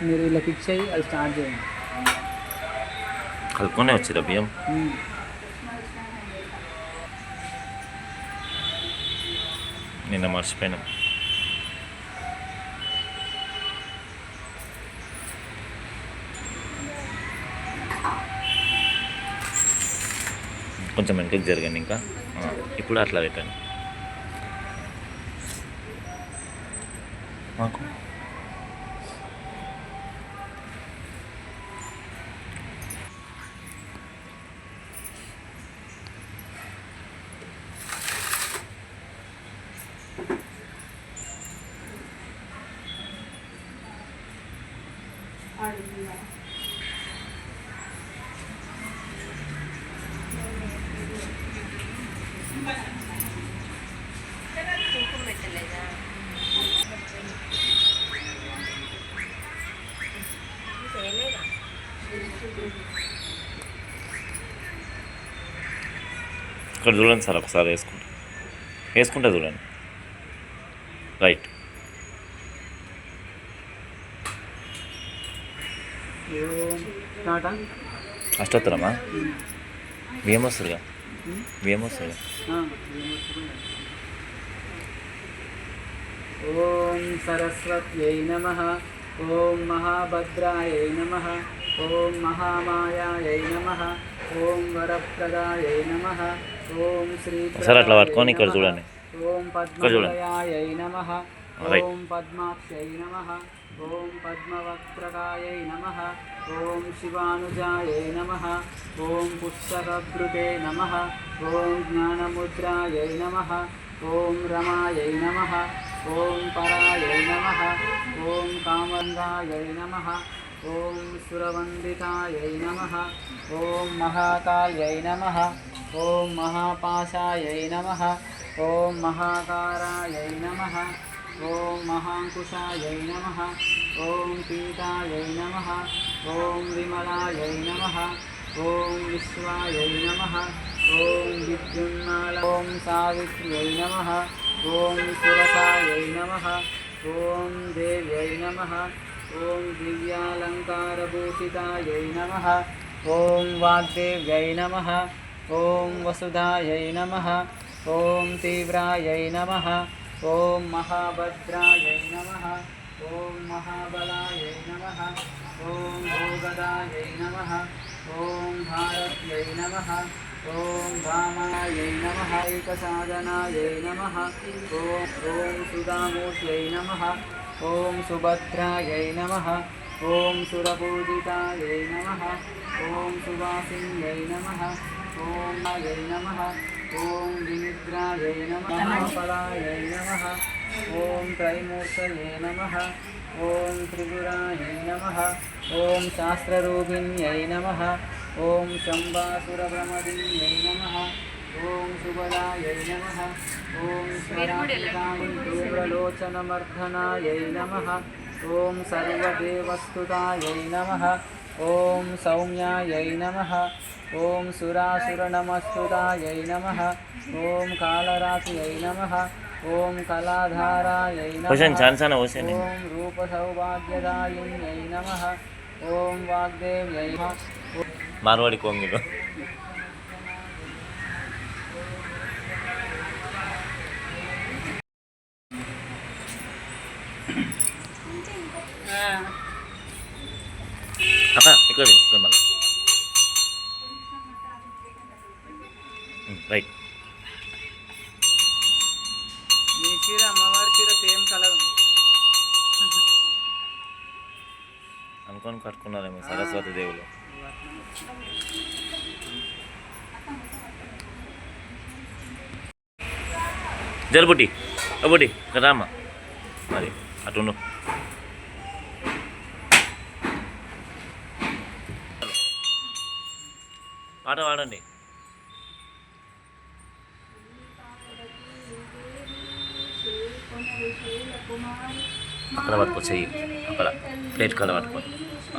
మీరు ఇలా ఫిక్స్ అయ్యి అది స్టార్ట్ చేయండి. కలుపుకొనే వచ్చిరా బియ్యం. నిన్న మర్చిపోయినాం. కొంచెం వెనక్కి జరగండి ఇంకా. ఇప్పుడు అట్లా పెట్టండి మాకు. ఇక్కడ చూడండి సార్, ఒకసారి వేసుకుంటా చూడండి. రైట్. అష్టోత్తరమా? బియ్యం వస్తుందిగా, బియ్యం వస్తుందిగా. ఓం సరస్వత్యై నమః. ఓం మహాభద్రాయై నమః. ఓం మహామాయాయై నమః. ఓం వరప్రదాయై నమః. ఓం శ్రీ సార్ అట్లా పట్టుకొని ఇక్కడ చూడండి. ఓం పద్మజయాయై నమః. ఓం పద్మాక్షై నమః. ఓం పద్మవక్త్రకాయై నమః. ఓం శివానుజాయై నమః. ఓం పుస్తకభృతే నమః. ఓం జ్ఞానముద్రాయై నమః. ఓం రమాయై నమః. ఓం పరాయై నమః. ఓం కామంగాయై నమః. ఓం సురవందితాయై నమః. ఓం మహాకాళ్యై నమః. ఓం మహాపాశాయై నమః. ఓం మహాకారాయై నమః. ఓం మహాంకుశాయై నమః. ఓం పీతాయై నమః. ఓం విమలాయై నమః. ఓం విశ్వాయై నమః. ఓం విద్యున్మాల. ఓం సావిత్ర్యై నమః. ఓం సురసాయై నమః. ఓం దేవ్యై నమః. ఓం దివ్యాలంకారభూషితాయై నమః. ఓం వాగ్దేవ్యై నమః. ఓం వసుధాయై నమః. ఓం తీవ్రాయై నమః. ఓం మహాభద్రాయై నమః. ఓం మహాబలాయై నమః. ఓం భోగదాయై నమః. ఓం భారత్యై నమః. ఓం భామాయై నమః. ఏకసాధనాయై నమః. ఓం సుధామూర్త్యై నమః. ఓం సుభద్రాయై నమః. ఓం సురపూజితాయై నమః. ఓం సువాసిన్యై నమః. ఓం యై నమః. ఓం వినిద్రాయై నమః. ఫలాయై నమః. ఓం త్రైమూర్తయే నమః. ఓం త్రిపురాయై నమః. ఓం శాస్త్రరూపిణ్యై నమః. ఓం శంభాసురభ్రమదిన్యై నమః. ఓం సుబలాయై నమః. ఓం తీవ్రలోచనమర్ధనాయై నమః. ఓం సర్వదేవస్తుతాయై నమః. ఓం సౌమ్యాయై నమః. ఓం సురాసురనమస్తుతాయై నమః. ఓం కాళరాత్ర్యై నమః. ఓం కళాధారాయై నమః. ఓం రూపసౌభాగ్యదాయిన్యై నమః. ఓం వాగ్దేవ్యై నమః. మార్వాడి కొంగిలో ఇక్కడ మళ్ళీ రైట్. మీ చీర అమ్మవారి చీర సేమ్ కలర్ ఉంది అనుకొని కట్టుకున్నారేమో సరస్వతి దేవులు. జరుబుటి బుటి కదామా మరి అటు పాట పాడండి. అక్కడ పట్టుకో, చెయ్యి అక్కడ ప్లేట్ కల పట్టుకో.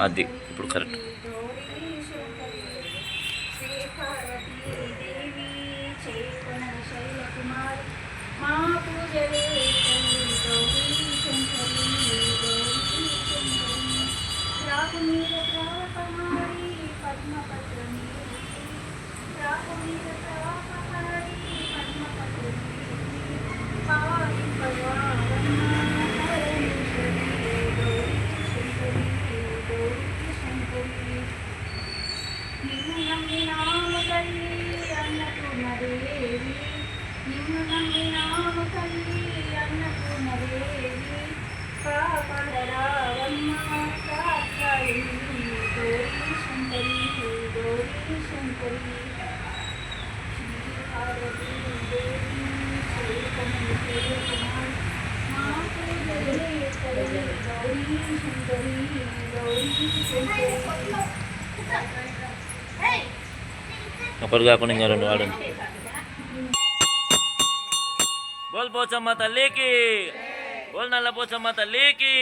అది ఇప్పుడు కరెక్ట్. కుమారి మా పూజలే తల్లి గౌరీ శంకరి గౌరీ శంకరి రాకు మీద ప్రాపహారి పద్మపత్ర రాకు మీద ప్రాపహారి పద్మపత్ర పారి భగవాన్ నిన్ను నమ్మినాము తల్లి అన్నపూర్ణదేవి నిన్ను నమ్మినాము తల్లి అన్నపూర్ణదేవి కాపాడరావమ్మ కాత్యాయని గౌరీ శంకరి గౌరీ శంకరి శ్రీ పార్వతీ దేవి శ్రీకమలి కుమార్ మా పూజలే తల్లి గౌరీ శంకరి గౌరీ శంకరి ఒకటి కాకుండా ఇంకా రెండు వాడండి. బోల్ పోచమ్మ తల్లికి, బోల్ నల్ల పోచమ్మ తల్లికి,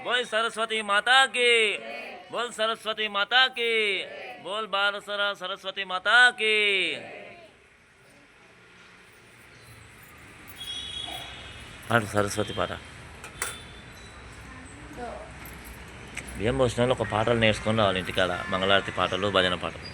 బోల్ సరస్వతి మాతాకి, బోల్ సరస్వతి మాతాకి, బోల్ బాలసర సరస్వతి మాతాకి. పాడు సరస్వతి పాట. బియ్యం పోసిన వాళ్ళు ఒక పాటలు నేర్చుకొని రావాలి ఇంటికాడ, మంగళారతి పాటలు, భజన పాటలు.